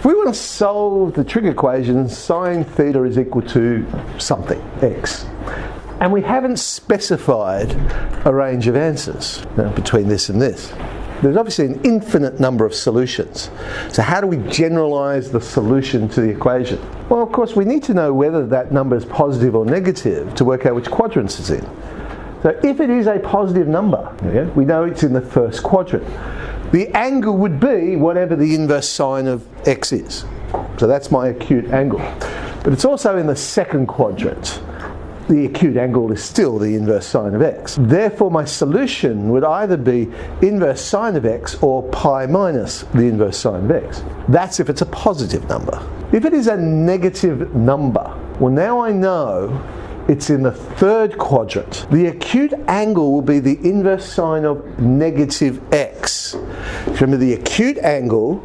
If we want to solve the trig equation, sine theta is equal to something, x, and we haven't specified a range of answers between this and this, there's obviously an infinite number of solutions. So how do we generalize the solution to the equation? Well, of course, we need to know whether that number is positive or negative to work out which quadrants it's in. So if it is a positive number, we know it's in the first quadrant. The angle would be whatever the inverse sine of x is. So that's my acute angle. But it's also in the second quadrant. The acute angle is still the inverse sine of x. Therefore, my solution would either be inverse sine of x or pi minus the inverse sine of x. That's if it's a positive number. If it is a negative number, well, now I know it's in the third quadrant. The acute angle will be the inverse sine of negative x. Remember, the acute angle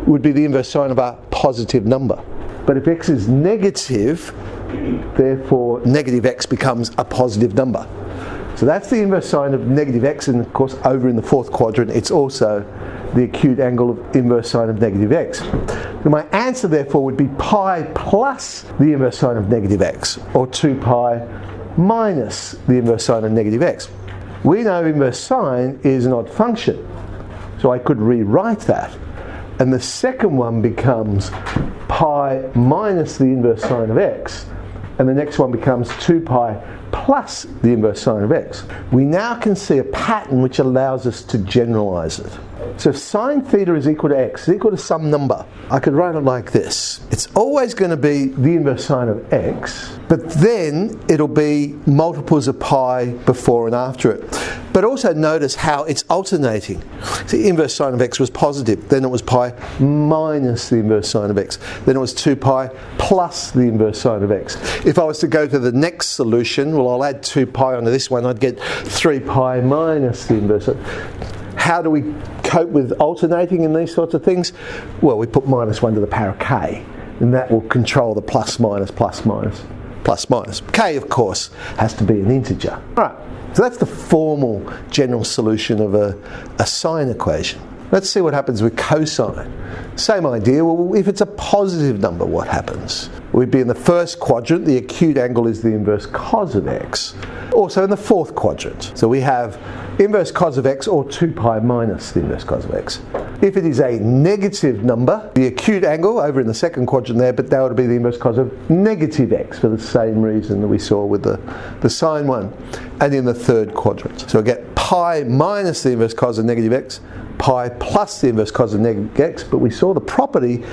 would be the inverse sine of a positive number. But if x is negative, therefore negative x becomes a positive number. So that's the inverse sine of negative x, and of course over in the fourth quadrant it's also the acute angle of inverse sine of negative x. So my answer therefore would be pi plus the inverse sine of negative x, or 2 pi minus the inverse sine of negative x. We know inverse sine is an odd function, so I could rewrite that, and the second one becomes pi minus the inverse sine of x, and the next one becomes 2 pi plus the inverse sine of x. We now can see a pattern which allows us to generalize it. So if sine theta is equal to x, is equal to some number, I could write it like this. It's always going to be the inverse sine of x, but then it'll be multiples of pi before and after it. But also notice how it's alternating. The inverse sine of x was positive, then it was pi minus the inverse sine of x, then it was 2 pi plus the inverse sine of x. If I was to go to the next solution, well, I'll add 2 pi onto this one, I'd get 3 pi minus the inverse. How do we cope with alternating in these sorts of things? Well, we put minus 1 to the power of k, and that will control the plus minus, plus minus, plus minus. K, of course, has to be an integer. All right, so that's the formal general solution of a sine equation. Let's see what happens with cosine. Same idea. Well, if it's a positive number, what happens? We'd be in the first quadrant. The acute angle is the inverse cos of x. Also in the fourth quadrant. So we have inverse cos of x, or 2 pi minus the inverse cos of x. If it is a negative number, the acute angle over in the second quadrant there, but that would be the inverse cos of negative x for the same reason that we saw with the sine one. And in the third quadrant. So I get pi minus the inverse cos of negative x, pi plus the inverse cos of negative x, but we saw the property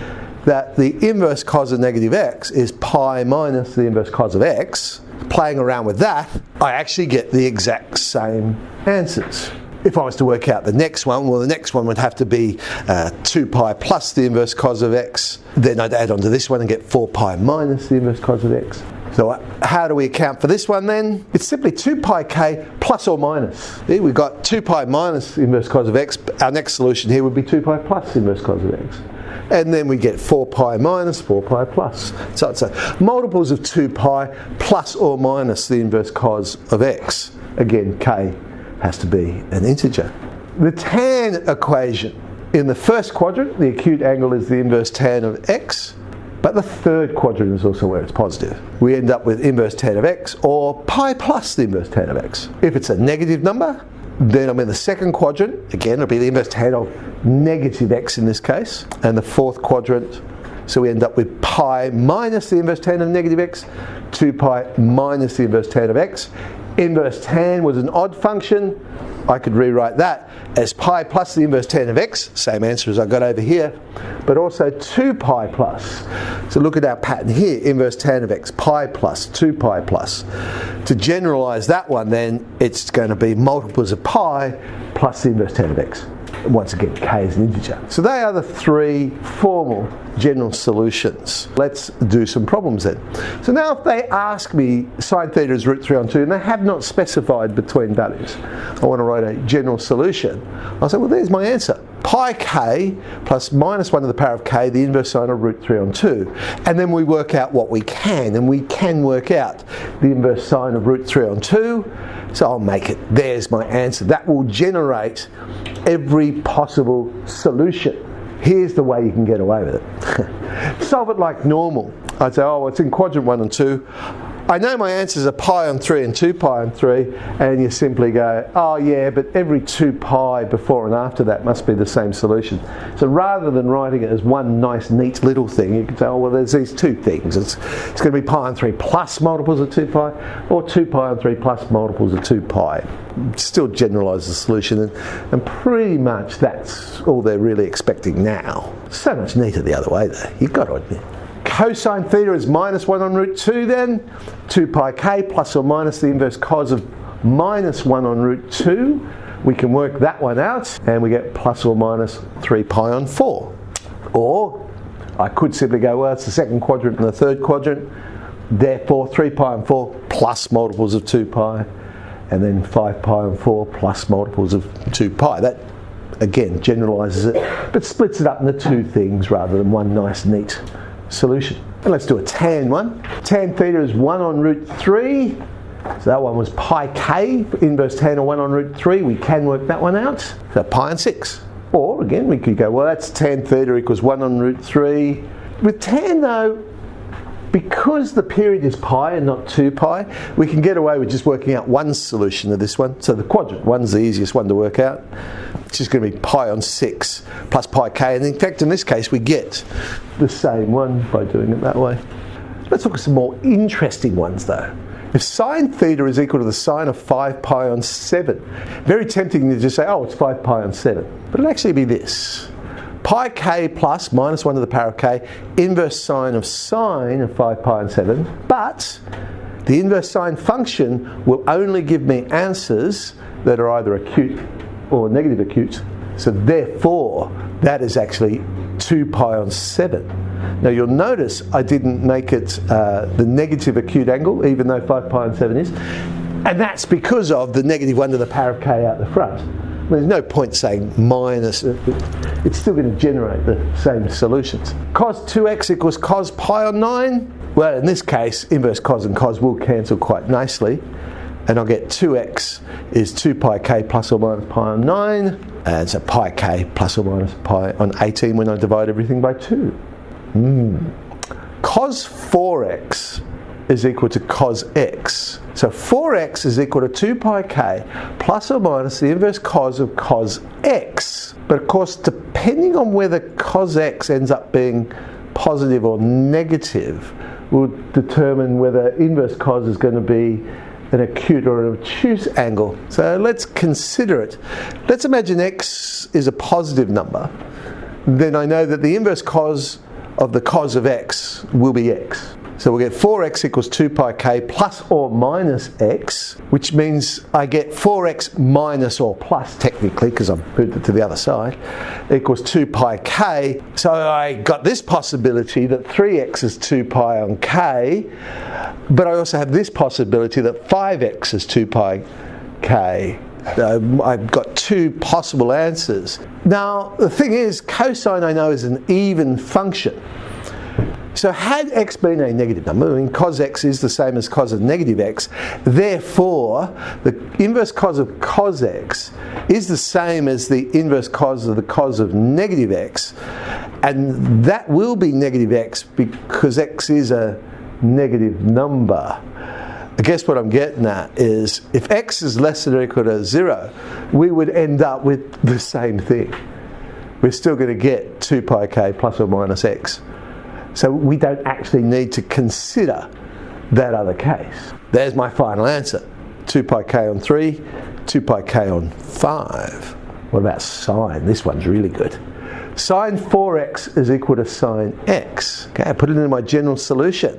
that the inverse cos of negative x is pi minus the inverse cos of x. Playing around with that, I actually get the exact same answers. If I was to work out the next one, well, the next one would have to be 2 pi plus the inverse cos of x. Then I'd add on to this one and get 4 pi minus the inverse cos of x. So how do we account for this one then? It's simply 2 pi k plus or minus. Here we've got 2 pi minus the inverse cos of x. Our next solution here would be 2 pi plus the inverse cos of x. And then we get 4 pi minus 4 pi plus. So it's multiples of 2 pi plus or minus the inverse cos of x. Again, k has to be an integer. The tan equation. In the first quadrant, the acute angle is the inverse tan of x. But the third quadrant is also where it's positive. We end up with inverse tan of x, or pi plus the inverse tan of x. If it's a negative number, then I'm in the second quadrant. Again, it'll be the inverse tan of negative x in this case. And the fourth quadrant, so we end up with pi minus the inverse tan of negative x, 2 pi minus the inverse tan of x. Inverse tan was an odd function. I could rewrite that as pi plus the inverse tan of x, same answer as I got over here, but also 2 pi plus. So look at our pattern here, inverse tan of x, pi plus, 2 pi plus. To generalize that one then, it's going to be multiples of pi plus the inverse tan of x. Once again, k is an integer. So they are the three formal general solutions. Let's do some problems then. So now if they ask me sine theta is root 3 on 2 and they have not specified between values, I want to write a general solution, I'll say, well, there's my answer. Pi k plus minus 1 to the power of k, the inverse sine of root 3 on 2. And then we work out what we can, and we can work out the inverse sine of root 3 on 2. So I'll make it, there's my answer. That will generate every possible solution Here's the way you can get away with it. Solve it like normal. I'd say, oh, well, it's in quadrant 1 and 2. I know my answers are pi on 3 and 2 pi on 3, and you simply go, oh yeah, but every 2 pi before and after that must be the same solution. So rather than writing it as one nice, neat little thing, you can say, oh, well, there's these two things. It's going to be pi on 3 plus multiples of 2 pi, or 2 pi on 3 plus multiples of 2 pi. Still generalise the solution, and pretty much that's all they're really expecting now. So much neater the other way though, you've got to admit. Cosine theta is minus 1 on root 2 then, 2 pi k plus or minus the inverse cos of minus 1 on root 2. We can work that one out and we get plus or minus 3 pi on 4. Or I could simply go, well, it's the second quadrant and the third quadrant, therefore 3 pi on 4 plus multiples of 2 pi, and then 5 pi on 4 plus multiples of 2 pi. That again generalises it, but splits it up into two things rather than one nice neat solution. And let's do a tan one. Tan theta is 1 on root 3. So that one was pi k, inverse tan of 1 on root 3. We can work that one out. So pi on 6. Or again, we could go, well, that's tan theta equals 1 on root 3. With tan though, because the period is pi and not 2 pi, we can get away with just working out one solution of this one. So the quadrant one's the easiest one to work out. It's just going to be pi on 6 plus pi k. And in fact, in this case, we get the same one by doing it that way. Let's look at some more interesting ones though. If sine theta is equal to the sine of 5 pi on 7, very tempting to just say, oh, it's 5 pi on 7. But it'll actually be this. Pi k plus minus 1 to the power of k, inverse sine of 5 pi on 7, but the inverse sine function will only give me answers that are either acute or negative acute. So therefore, that is actually 2 pi on 7. Now you'll notice I didn't make it the negative acute angle, even though 5 pi on 7 is, and that's because of the negative 1 to the power of k out the front. There's no point saying minus, it's still going to generate the same solutions. Cos 2x equals cos pi on 9. Well, in this case, inverse cos and cos will cancel quite nicely. And I'll get 2x is 2 pi k plus or minus pi on 9. And so pi k plus or minus pi on 18 when I divide everything by 2. Cos 4x is equal to cos x. So 4x is equal to 2 pi k plus or minus the inverse cos of cos x. But of course, depending on whether cos x ends up being positive or negative, will determine whether inverse cos is going to be an acute or an obtuse angle. So let's consider it. Let's imagine x is a positive number. Then I know that the inverse cos of the cos of x will be x. So we'll get 4x equals 2 pi k plus or minus x, which means I get 4x minus or plus, technically, because I've moved it to the other side, equals 2 pi k. So I got this possibility that 3x is 2 pi on k, but I also have this possibility that 5x is 2 pi k. I've got two possible answers. Now, the thing is, cosine I know is an even function. So had x been a negative number, I mean cos x is the same as cos of negative x, therefore the inverse cos of cos x is the same as the inverse cos of the cos of negative x, and that will be negative x because x is a negative number. I guess what I'm getting at is if x is less than or equal to 0, we would end up with the same thing. We're still going to get 2 pi k plus or minus x. So we don't actually need to consider that other case. There's my final answer. 2 pi k on 3, 2 pi k on 5. What about sine? This one's really good. Sine 4x is equal to sine x. Okay, I put it into my general solution.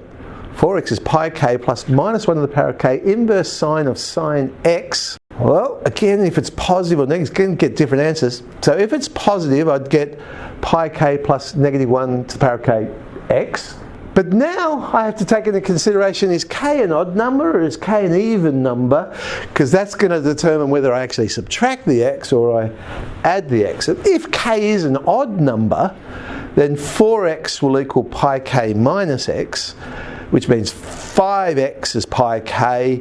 4x is pi k plus minus 1 to the power of k, inverse sine of sine x. Well, again, if it's positive or negative, you can get different answers. So if it's positive, I'd get pi k plus negative 1 to the power of k x. But now I have to take into consideration, is k an odd number or is k an even number? Because that's going to determine whether I actually subtract the x or I add the x. And if k is an odd number, then 4x will equal pi k minus x, which means 5x is pi k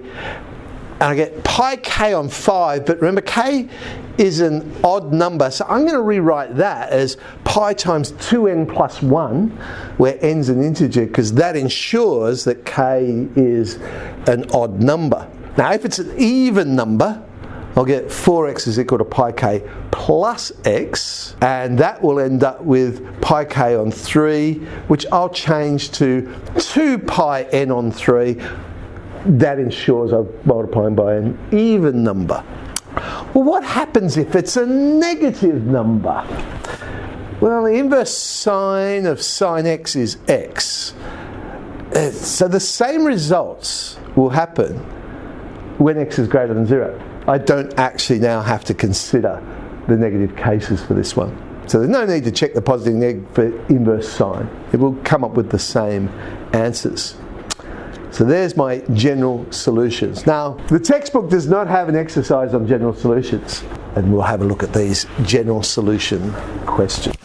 and I get pi k on 5, but remember k is an odd number, so I'm going to rewrite that as pi times 2n plus 1, where n's an integer, because that ensures that k is an odd number. Now if it's an even number, I'll get 4x is equal to pi k plus x, and that will end up with pi k on 3, which I'll change to 2 pi n on 3. That ensures I'm multiplying by an even number. Well, what happens if it's a negative number? Well, the inverse sine of sine x is x. So the same results will happen when x is greater than 0. I don't actually now have to consider the negative cases for this one. So there's no need to check the positive and negative for inverse sine. It will come up with the same answers. So there's my general solutions. Now, the textbook does not have an exercise on general solutions, and we'll have a look at these general solution questions.